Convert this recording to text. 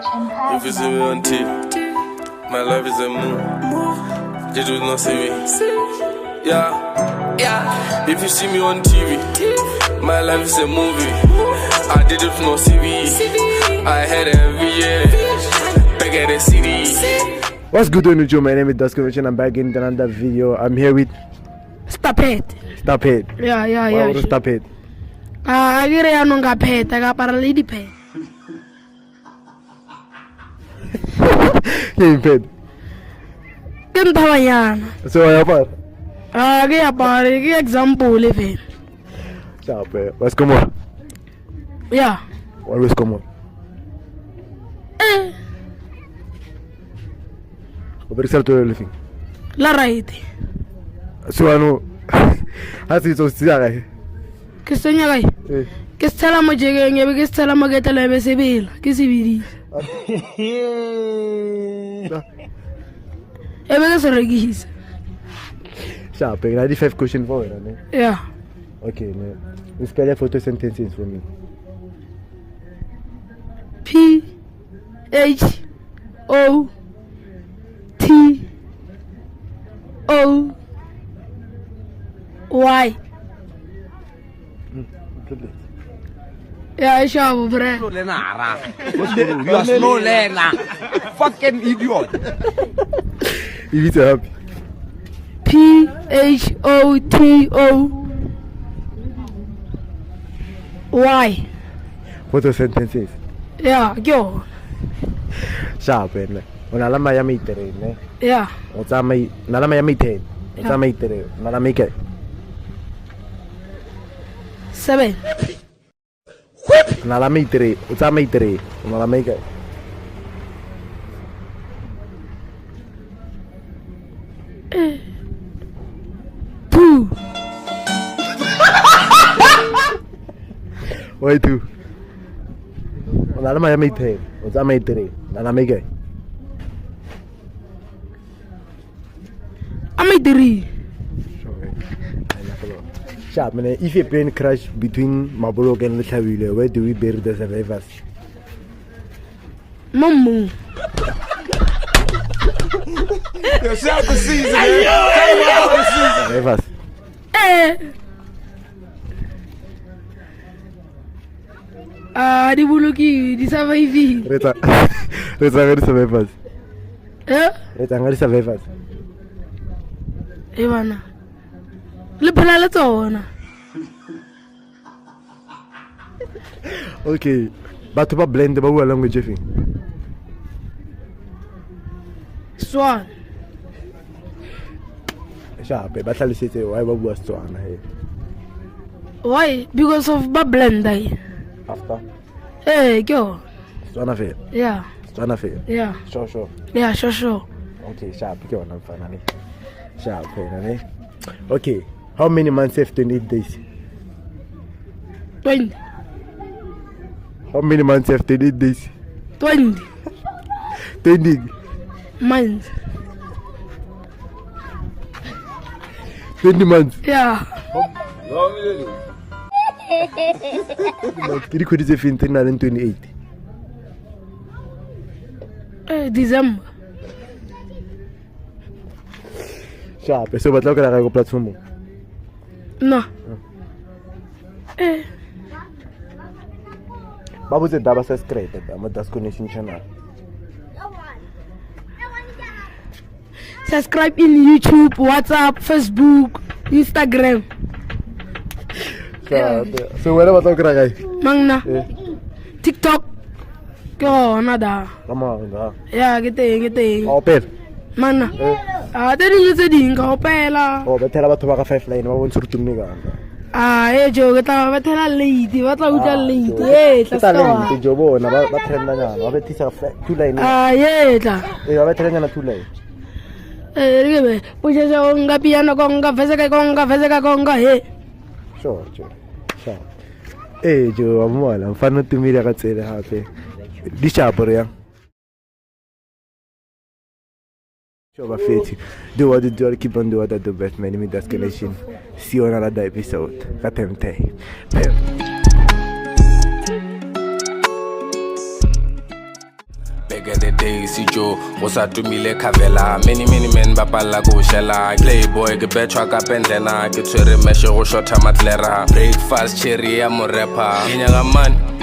If you see me on TV, my life is a move. They do not see me. Yeah. If you see me on TV, my life is a movie. I did it for CV. I had every year. Back at the city. What's good on YouTube? My name is Dasko and I'm back in another video. I'm here with Stop it. Yeah. Why stop it? I get a non pet. I got paralidi pet. Pet. Can Tawayan. So I have I get a party example living. stop it. What's come on? Yeah. Always come on. What is to living? La right. So I know. As it's so serious. Kistanya guy. Kistala mo jege ngebe kistala mo geta lebe sebil. Kisibidi. Ebe ka regis. Sharp. 95 question for it. Yeah. Okay. Let's spell photo sentences for me. P H O T O Y. Yeah, sure, bro. You are slow learner. Fucking idiot. If it's happy. P H O T O Y. Photo sentences. Yeah, go. Sharp. Unalama ya mitere, ne? Yeah. Utsama nalama ya mitere. Utsama mitere. Nalama ike. 7. Nalama mitere. Utsama mitere. Nalama ike. 2. Why 2? Nalama ya mitere. Utsama mitere. Nalama ike. I'm a 3. Sharp, man. If a plane crash between Maburok and Lechaville, where do we bury the survivors? Mamu. Yourself the season. Survivors. Di buluki, di survive. Reta ngari survivors. Reta ngari survivors. Ebana. Le phela le tsona. Okay. Batho ba blend ba bua language efeng? Swan. Sharp, ba tlhalosetse why ba bua Setswana he. Why? Because of Bablendai. After Hey, go. Setswana fe. Yeah. Setswana fe. Yeah. Sure. Yeah, sure. Okay, sharp ke ona mfana. Sharp, ne? Okay. How many months have 28 days? 20. How many months have 28 days? 20 20 months. 20 months. Yeah. Ke dikgwedi tse feng tse nang le 28? December. Sharp. So batla go reka go platform. No. Ba botse daba subscribe ama Dasko Nation channel. Subscribe in YouTube, WhatsApp, Facebook, Instagram. So where batla go reka? Mangna. TikTok. Go nada. Come on. Yeah, get in. Opel. Mana. Deni tse ding ka opela. Oh, betela batho ba ka 5 line ba bontse rutumne ka. Jo ke tla ba thela late, ba tla utlwa late. Tla Talent jo bona ba trenda nyana, ba betisa 2 line. Tla. Ba trenda nyana 2 line. Re be, puja onga piano konga, veseka konga he. Sure. Jo amola, mfano tumira ka tsela hape. Di chapore ya. Bafethi. Do what you do, keep on doing what I do best. My name is Dasko Nation. See you on another episode. Bye. Back at the days, Joe was a to me like Cavella. Many men bapala go shella. Playboy, get better truck up and then I get to the measure or short time at Lera. Breakfast, cherry, I'm a rapper. In a man.